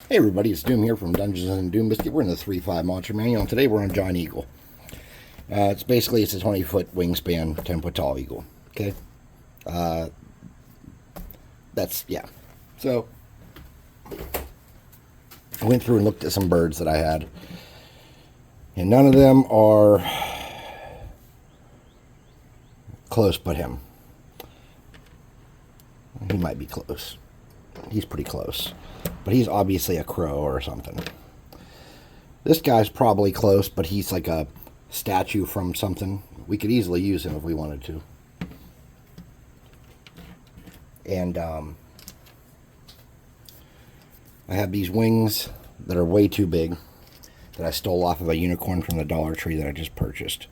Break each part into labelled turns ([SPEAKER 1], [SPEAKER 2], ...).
[SPEAKER 1] Hey everybody, it's Doom here from Dungeons and Doom Biscuit. We're in the 3.5 Monster Manual, and today we're on Giant Eagle. It's a 20-foot wingspan, 10-foot tall eagle. Okay, yeah. So I went through and looked at some birds that I had, and none of them are close but him. He might be close. He's pretty close, but he's obviously a crow or something. This guy's probably close, but he's like a statue from something. We could easily use him if we wanted to. And I have these wings that are way too big that I stole off of a unicorn from the Dollar Tree that I just purchased.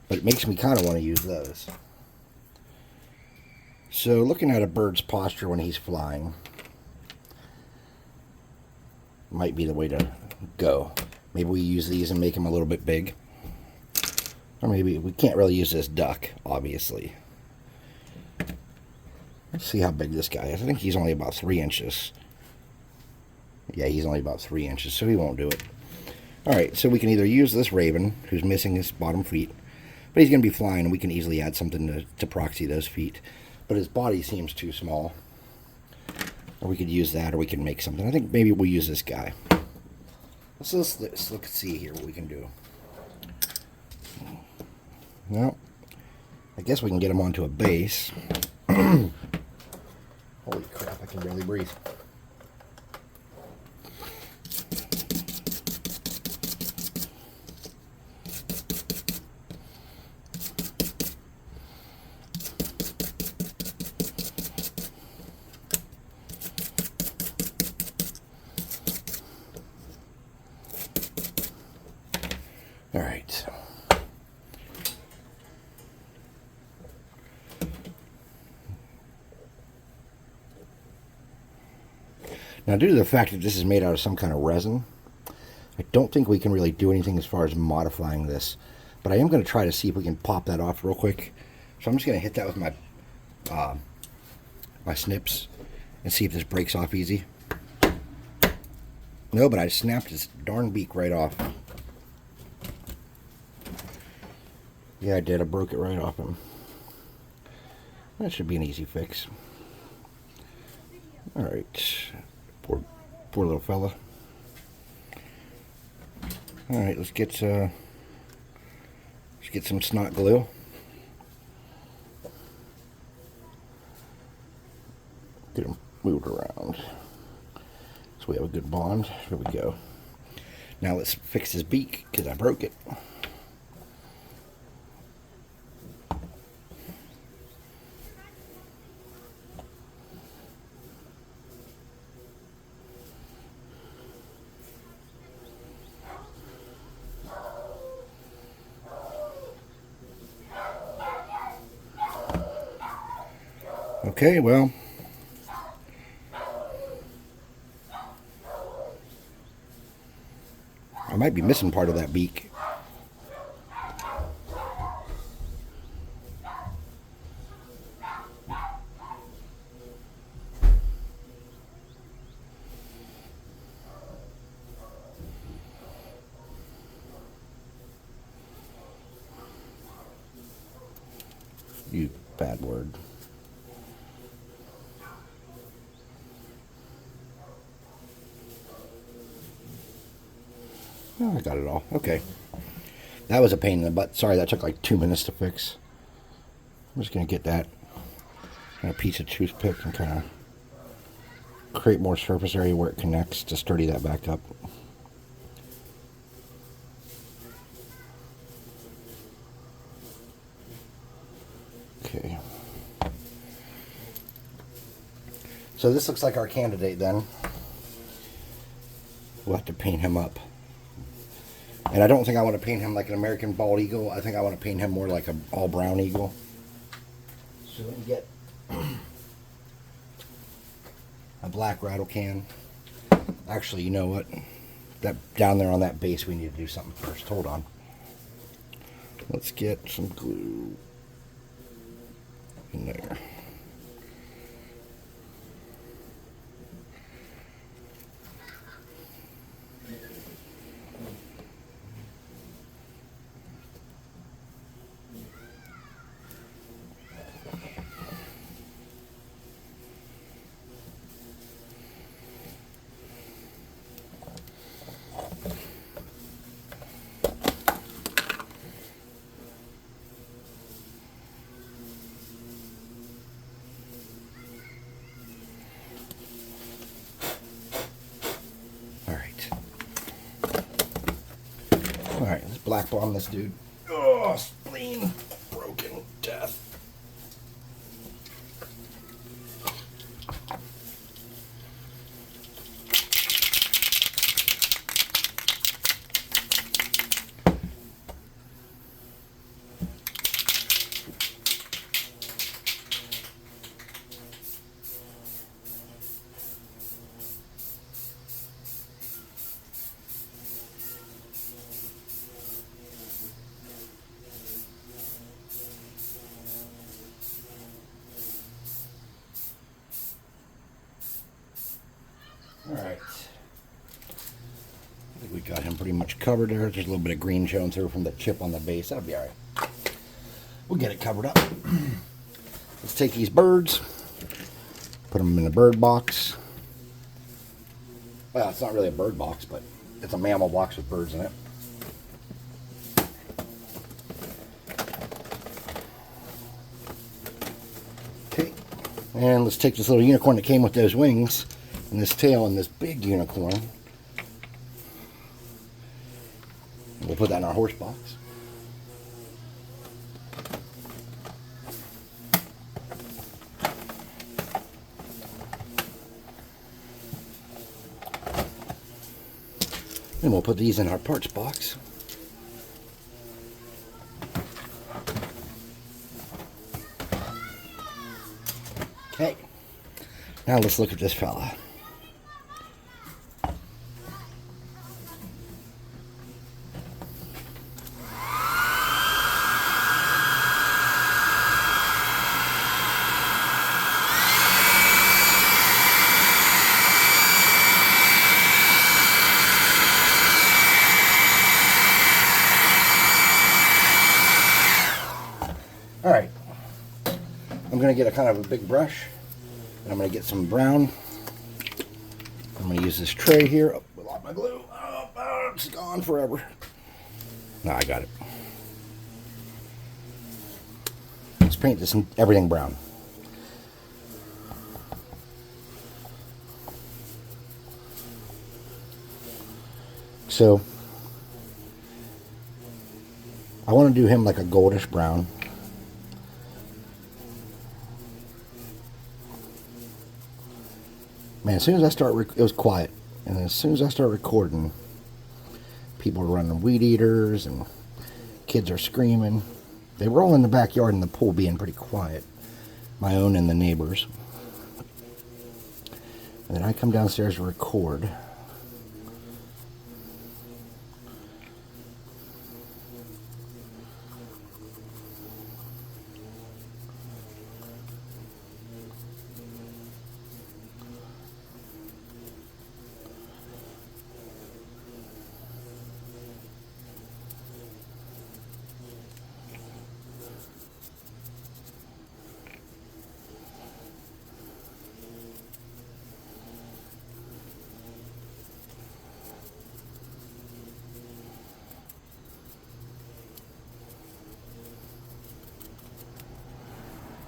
[SPEAKER 1] But it makes me kind of want to use those. So looking at a bird's posture when he's flying might be the way to go. Maybe we use these and make him a little bit big. Or maybe we can't really use this duck, obviously. Let's see how big this guy is. I think he's only about 3 inches. Yeah, he's only about 3 inches, so he won't do it. Alright, so we can either use this raven, who's missing his bottom feet, but he's going to be flying, and we can easily add something to proxy those feet. But his body seems too small. Or we could use that, or we can make something. I think maybe we'll use this guy. Let's look and see here what we can do. Well, I guess we can get him onto a base. Holy crap, I can barely breathe. All right. Now, due to the fact that this is made out of some kind of resin, I don't think we can really do anything as far as modifying this. But I am going to try to see if we can pop that off real quick. So I'm just going to hit that with my my snips and see if this breaks off easy. No, but I snapped his darn beak right off. Yeah, I did. I broke it right off him. That should be an easy fix. Alright. Poor little fella. Alright, let's get some snot glue. Get him moved around. So we have a good bond. Here we go. Now let's fix his beak, because I broke it. Okay, well, I might be missing part of that beak. You bad word. Oh, I got it all. Okay. That was a pain in the butt. Sorry, that took like 2 minutes to fix. I'm just going to get that and a piece of toothpick and kind of create more surface area where it connects to sturdy that back up. Okay. So this looks like our candidate then. We'll have to paint him up. And I don't think I want to paint him like an American bald eagle. I think I want to paint him more like an all brown eagle. So we can get a black rattle can. Actually, you know what? That down there on that base, we need to do something first. Hold on. Let's get some glue in there. black bomb this dude. Oh, spleen broken, death. Alright. I think we got him pretty much covered there. There's a little bit of green showing through from the chip on the base. That'll be alright. We'll get it covered up. Let's take these birds, put them in the bird box. Well, it's not really a bird box, but it's a mammal box with birds in it. Okay. And let's take this little unicorn that came with those wings and this tail and this big unicorn. And we'll put that in our horse box. And we'll put these in our parts box. Okay. Now let's look at this fella. Alright, I'm going to get a kind of a big brush, and I'm going to get some brown. I'm going to use this tray here. Oh, I lost my glue. Oh, it's gone forever. No, I got it. Let's paint this everything brown. So, I want to do him like a goldish brown. Man, as soon as I start, it was quiet, and as soon as I start recording, people are running weed eaters, and kids are screaming. They were all in the backyard in the pool being pretty quiet, my own and the neighbors. And then I come downstairs to record.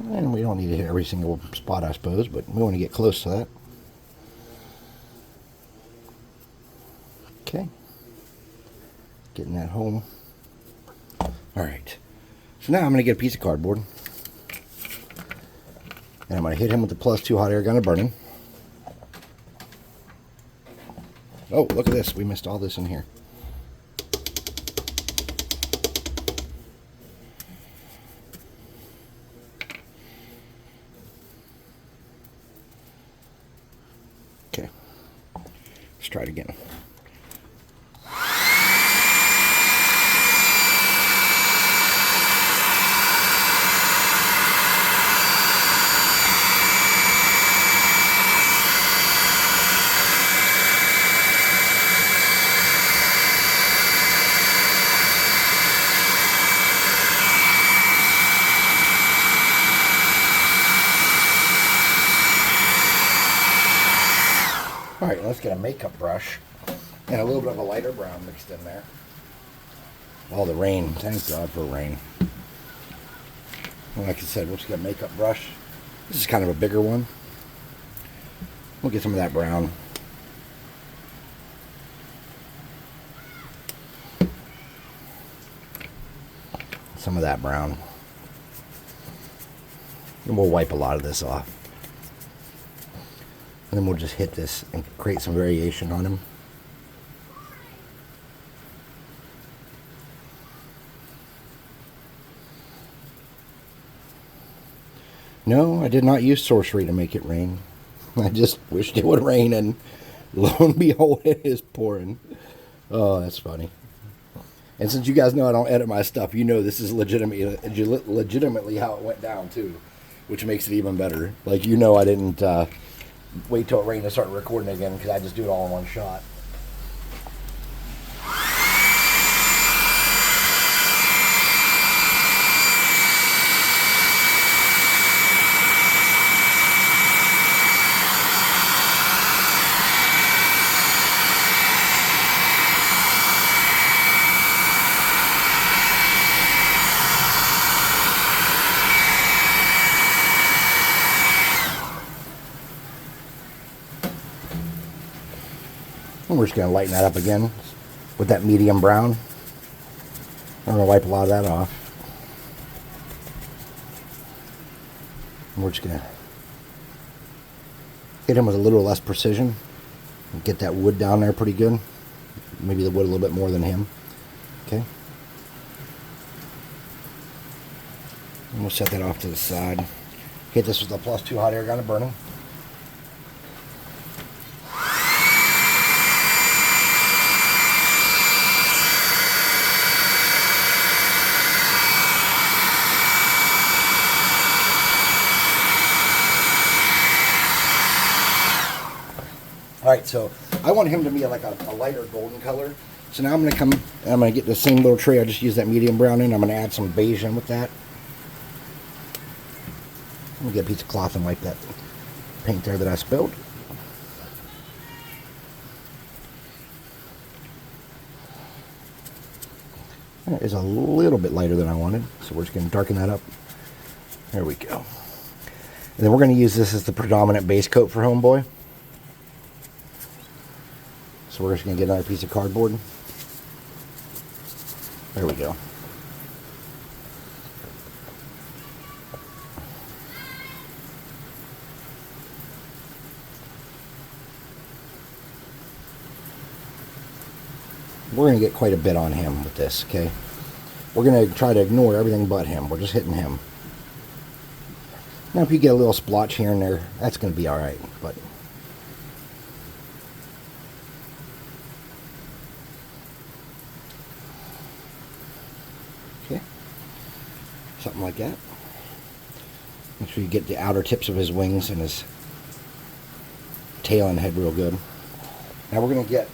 [SPEAKER 1] And we don't need to hit every single spot, I suppose, but we want to get close to that. Okay. Getting that home. Alright. So now I'm going to get a piece of cardboard. And I'm going to hit him with the +2 hot air gun of burning. Oh, look at this. We missed all this in here. Okay, let's try it again. Alright, let's get a makeup brush and a little bit of a lighter brown mixed in there. Oh, the rain. Thank God for rain. Like I said, we'll just get a makeup brush. This is kind of a bigger one. We'll get some of that brown. some of that brown. And we'll wipe a lot of this off. And then we'll just hit this and create some variation on him. No, I did not use sorcery to make it rain. I just wished it would rain, and lo and behold, it is pouring. Oh, that's funny. And since you guys know I don't edit my stuff, you know this is legitimately how it went down, too. Which makes it even better. Like, you know I didn't wait till it rained to start recording again, because I just do it all in one shot. And we're just going to lighten that up again with that medium brown. I'm going to wipe a lot of that off. And we're just going to hit him with a little less precision and get that wood down there pretty good. Maybe the wood a little bit more than him. Okay. And we'll set that off to the side. Hit this with a +2 hot air gun to burn him. Alright, so I want him to be like a lighter golden color. So now I'm going to come and I'm going to get the same little tray I just used that medium brown in. I'm going to add some beige in with that. I'm going to get a piece of cloth and wipe that paint there that I spilled. That is a little bit lighter than I wanted, so we're just going to darken that up. There we go. And then we're going to use this as the predominant base coat for Homeboy. So we're just going to get another piece of cardboard. There we go. We're going to get quite a bit on him with this, okay? We're going to try to ignore everything but him. We're just hitting him. Now if you get a little splotch here and there, that's going to be alright, but... Okay. Something like that. Make sure you get the outer tips of his wings and his tail and head real good. Now we're going to get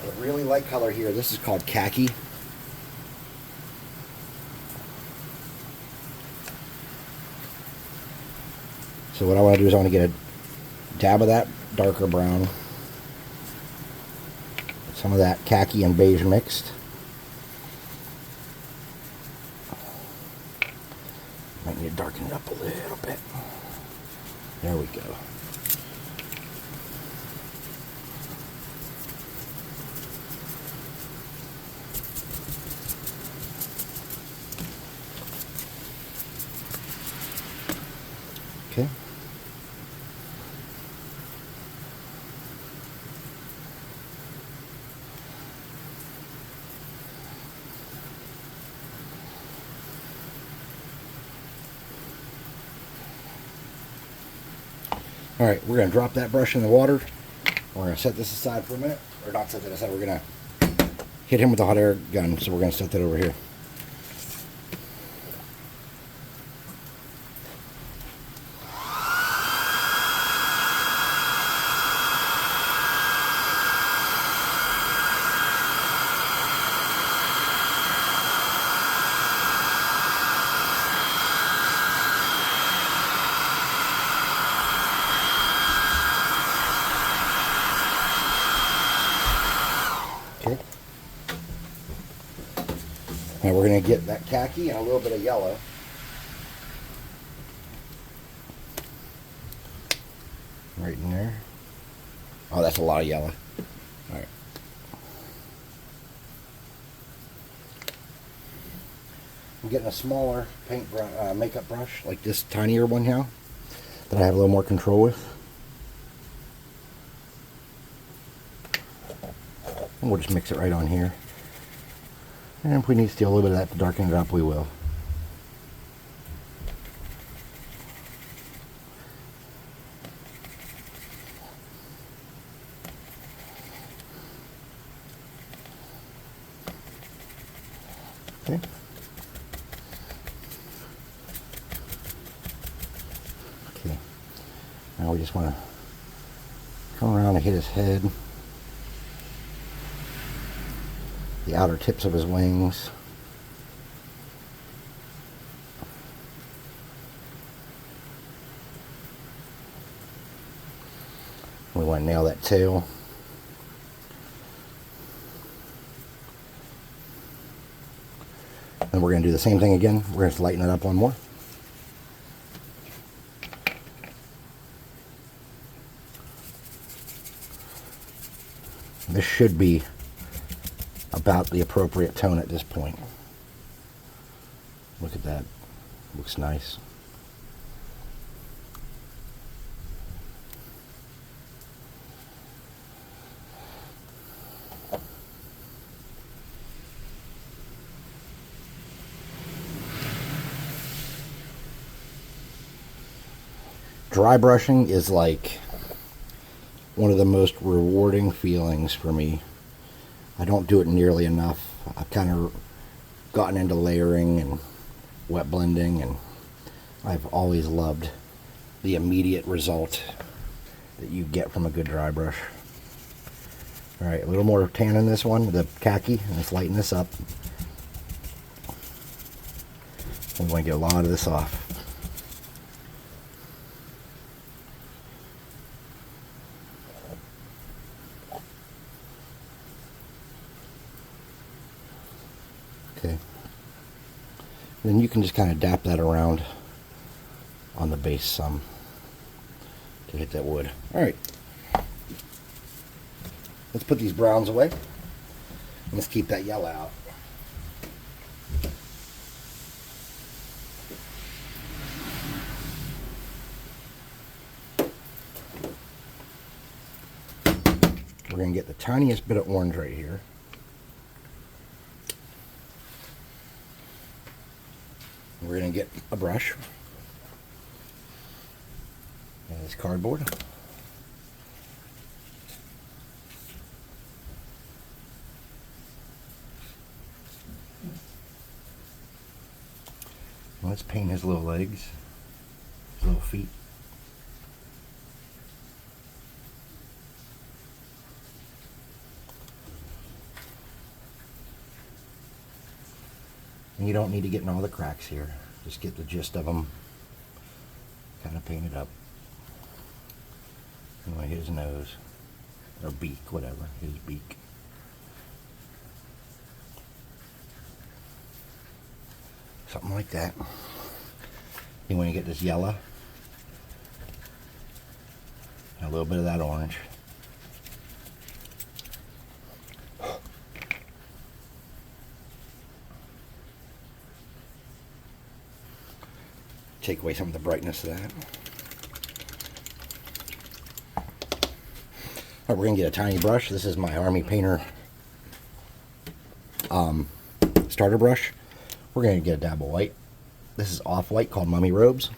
[SPEAKER 1] a really light color here. This is called khaki. So what I want to do is I want to get a dab of that darker brown, some of that khaki and beige mixed. Might need to darken it up a little bit. There we go. Okay. Alright, we're going to drop that brush in the water. We're going to set this aside for a minute. Or not set that aside, we're going to hit him with a hot air gun. So we're going to set that over here. Okay. Now we're going to get that khaki and a little bit of yellow. Right in there. Oh, that's a lot of yellow. Alright. I'm getting a smaller makeup brush, like this tinier one now, that I have a little more control with. And we'll just mix it right on here. And if we need to steal a little bit of that to darken it up, we will. Okay. Okay. Now we just want to come around and hit his head, the outer tips of his wings. We want to nail that tail. Then we're going to do the same thing again. We're going to lighten it up one more. This should be about the appropriate tone at this point. Look at that. Looks nice. Dry brushing is like one of the most rewarding feelings for me. I don't do it nearly enough. I've kind of gotten into layering and wet blending, and I've always loved the immediate result that you get from a good dry brush. Alright, a little more tan in this one, the khaki, and let's lighten this up. We want to get a lot of this off. Okay. Then you can just kind of dap that around on the base some to hit that wood. Alright. Let's put these browns away. Let's keep that yellow out. We're going to get the tiniest bit of orange right here. We're going to get a brush and this cardboard. Let's paint his little legs, his little feet. And you don't need to get in all the cracks here. Just get the gist of them. Kind of paint it up. Anyway, his nose. Or beak, whatever. His beak. Something like that. You want to get this yellow. And a little bit of that orange. Take away some of the brightness of that. Alright, we're going to get a tiny brush. This is my Army Painter starter brush. We're going to get a dab of white. This is off-white called Mummy Robes.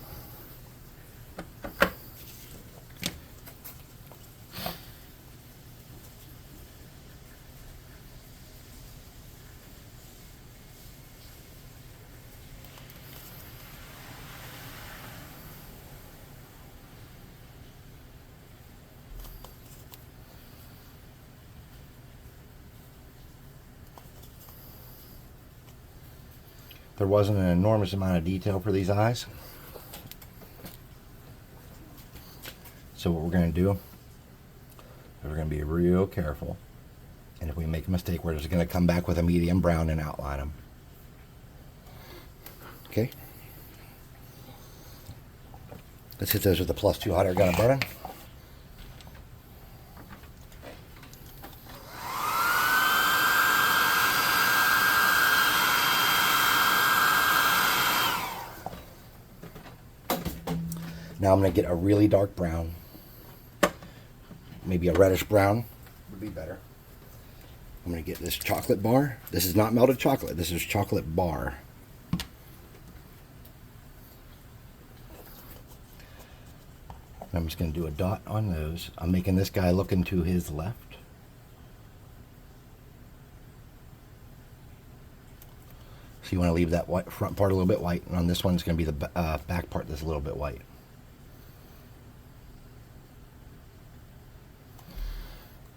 [SPEAKER 1] There wasn't an enormous amount of detail for these eyes. So what we're going to do is we're going to be real careful. And if we make a mistake, we're just going to come back with a medium brown and outline them. Okay. Let's hit those with the +2 hot air gun burning. Now I'm going to get a really dark brown. Maybe a reddish brown would be better. I'm going to get this chocolate bar. This is not melted chocolate. This is chocolate bar. I'm just going to do a dot on those. I'm making this guy looking to his left. So you want to leave that white front part a little bit white. And on this one, it's going to be the back part that's a little bit white.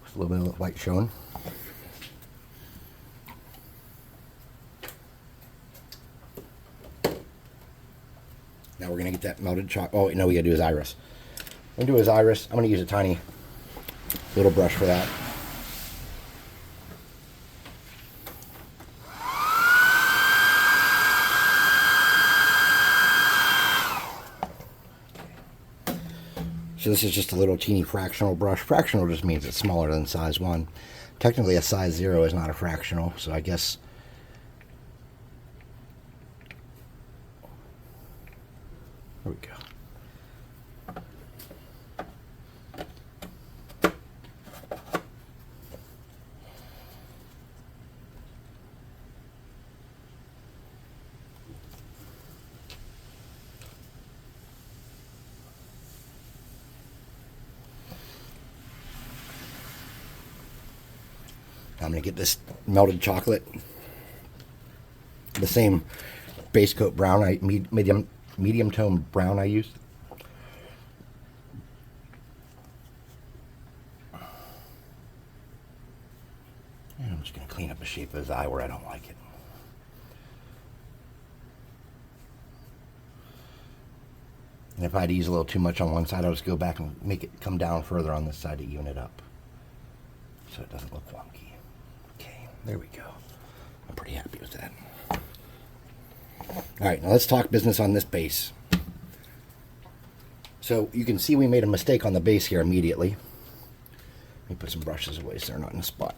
[SPEAKER 1] With a little bit of white showing. Now we're going to get that melted chocolate. Oh, no, we got to do his iris. I'm going to do his iris. I'm going to use a tiny little brush for that. So this is just a little teeny fractional brush. Fractional just means it's smaller than size 1. Technically a size 0 is not a fractional, so I guess... There we go. I'm going to get this melted chocolate, the same base coat brown, medium tone brown I used. And I'm just going to clean up the shape of his eye where I don't like it. And if I had to use a little too much on one side, I'll just go back and make it come down further on this side to even it up, so it doesn't look wonky. Okay, there we go. I'm pretty happy with that. Alright, now let's talk business on this base. So you can see we made a mistake on the base here immediately. Let me put some brushes away so they're not in the spot.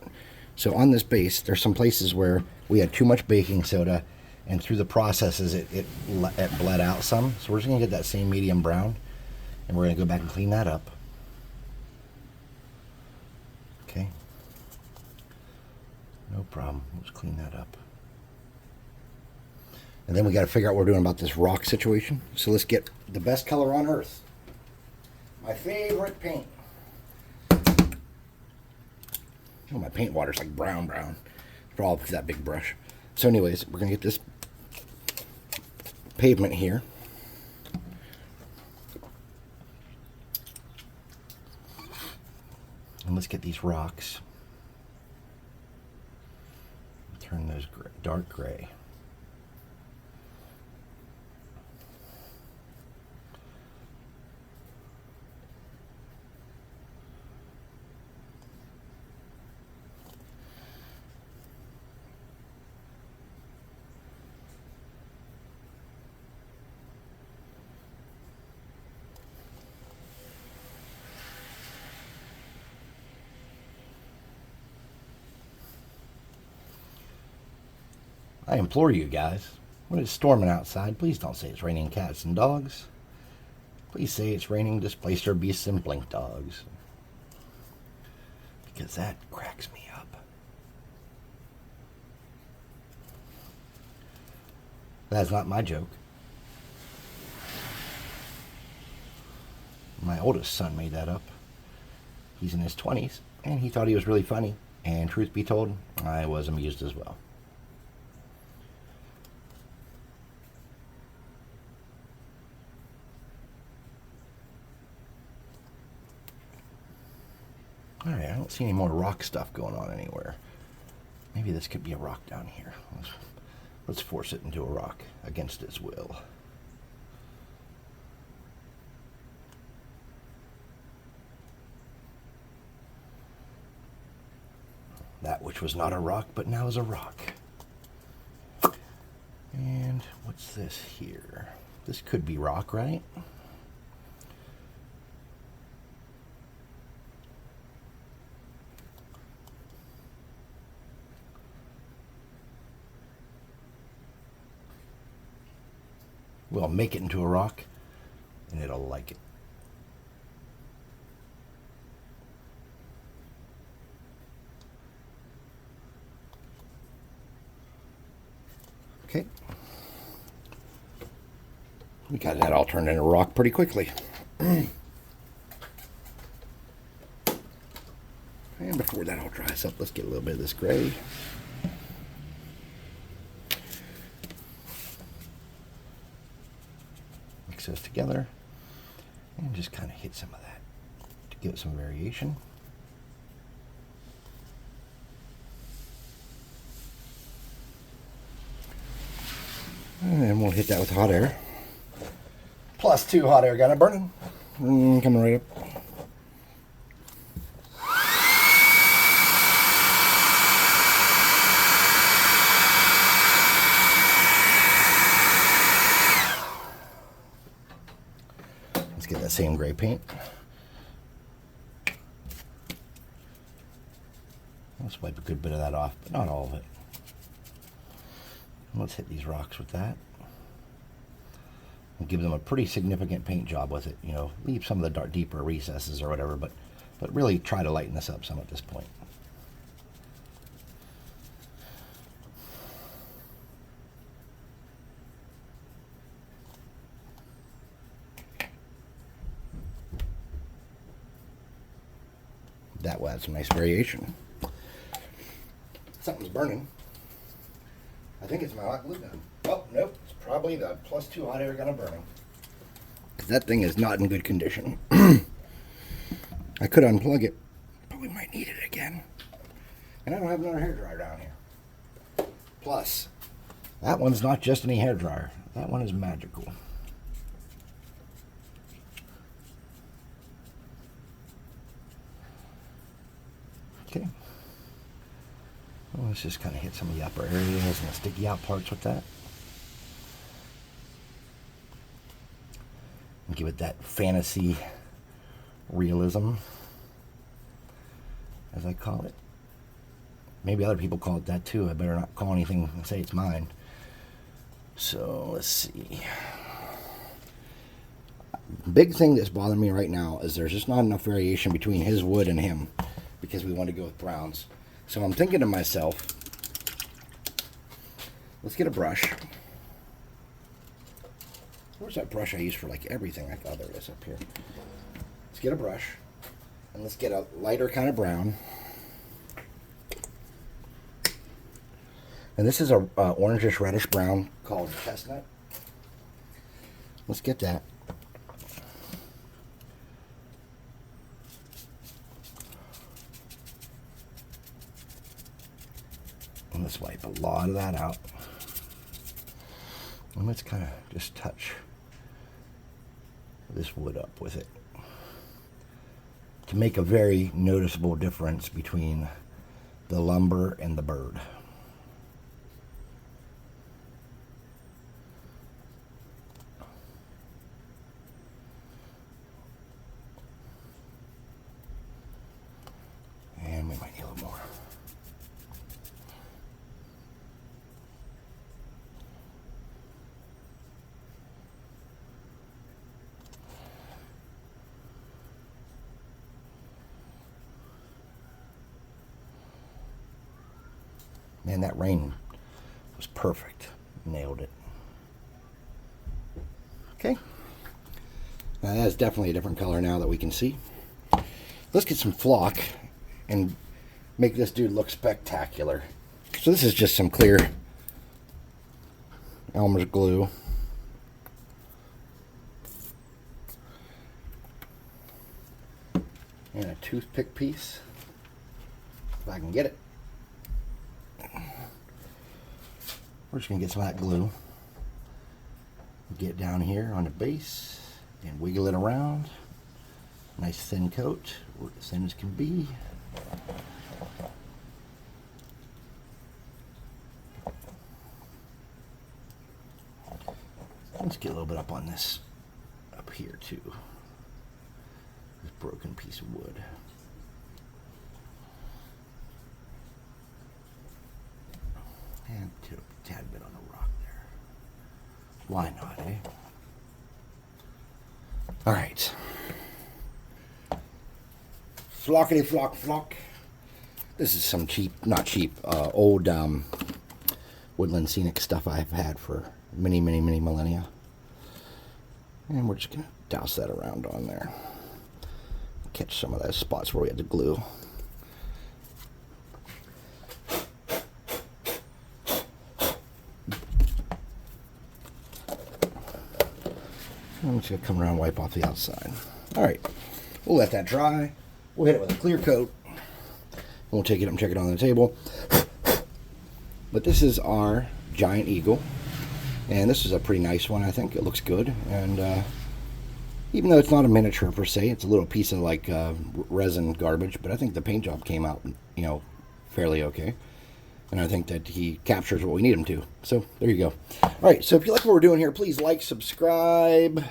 [SPEAKER 1] So on this base, there's some places where we had too much baking soda, and through the processes it bled out some. So we're just going to get that same medium brown, and we're going to go back and clean that up. Okay. No problem. Let's clean that up. And then we got to figure out what we're doing about this rock situation. So let's get the best color on earth. My favorite paint. Oh, my paint water's like brown. For all of that big brush. So anyways, we're going to get this pavement here. And let's get these rocks. Turn those dark gray. I implore you guys, when it's storming outside, please don't say it's raining cats and dogs. Please say it's raining displacer beasts and blink dogs. Because that cracks me up. That's not my joke. My oldest son made that up. He's in his 20s, and he thought he was really funny. And truth be told, I was amused as well. Alright, I don't see any more rock stuff going on anywhere. Maybe this could be a rock down here. Let's force it into a rock against its will. That which was not a rock, but now is a rock. And what's this here? This could be rock, right? We'll make it into a rock, and and it'll like it. Okay. We got that all turned into rock pretty quickly. And before that all dries up, let's get a little bit of this gray. Mix those together and just kind of hit some of that to give it some variation. And then we'll hit that with hot air. +2 hot air gun burning. Coming right up. Let's get that same gray paint. Let's wipe a good bit of that off, but not all of it. Let's hit these rocks with that. And give them a pretty significant paint job with it. You know, leave some of the dark, deeper recesses or whatever, but really try to lighten this up some at this point. That will add some nice variation. Something's burning. I think it's my hot glue gun. Oh, nope. It's probably the +2 hot air gun burning. That thing is not in good condition. I could unplug it, but we might need it again. And I don't have another hairdryer down here. Plus, that one's not just any hairdryer. That one is magical. Okay. Well, let's just kind of hit some of the upper areas and the sticky out parts with that. And give it that fantasy realism, as I call it. Maybe other people call it that too. I better not call anything and say it's mine. So let's see. Big thing that's bothering me right now is there's just not enough variation between his wood and him, because we want to go with browns. So I'm thinking to myself, let's get a brush. Where's that brush I use for like everything? Oh, there it is up here. Let's get a brush and let's get a lighter kind of brown. And this is a orangish reddish brown called chestnut. Let's get that. And let's wipe a lot of that out. And let's kind of just touch this wood up with it to make a very noticeable difference between the lumber and the bird. And we might need a little more. Man, that rain was perfect. Nailed it. Okay. Now that's definitely a different color now that we can see. Let's get some flock and make this dude look spectacular. So this is just some clear Elmer's glue. And a toothpick piece, if I can get it. We're just going to get some of that glue, get down here on the base and wiggle it around. Nice thin coat, as thin as can be. Let's get a little bit up on this, up here too. This broken piece of wood. And a tad bit on the rock there. Why not, eh? All right. Flockety flock flock. This is some cheap, not cheap, old woodland scenic stuff I've had for many, many, many millennia. And we're just going to douse that around on there. Catch some of those spots where we had to glue. I'm just going to come around and wipe off the outside. Alright, we'll let that dry. We'll hit it with a clear coat. We'll take it up and check it on the table. But this is our giant eagle. And this is a pretty nice one, I think. It looks good. And even though it's not a miniature per se, it's a little piece of like resin garbage. But I think the paint job came out, you know, fairly okay. And I think that he captures what we need him to. So there you go. All right, so if you like what we're doing here, please like, subscribe,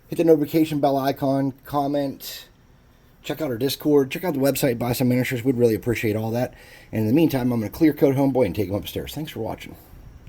[SPEAKER 1] hit the notification bell icon, comment, check out our Discord, check out the website, buy some miniatures. We'd really appreciate all that. And in the meantime, I'm going to clear coat Homeboy and take him upstairs. Thanks for watching.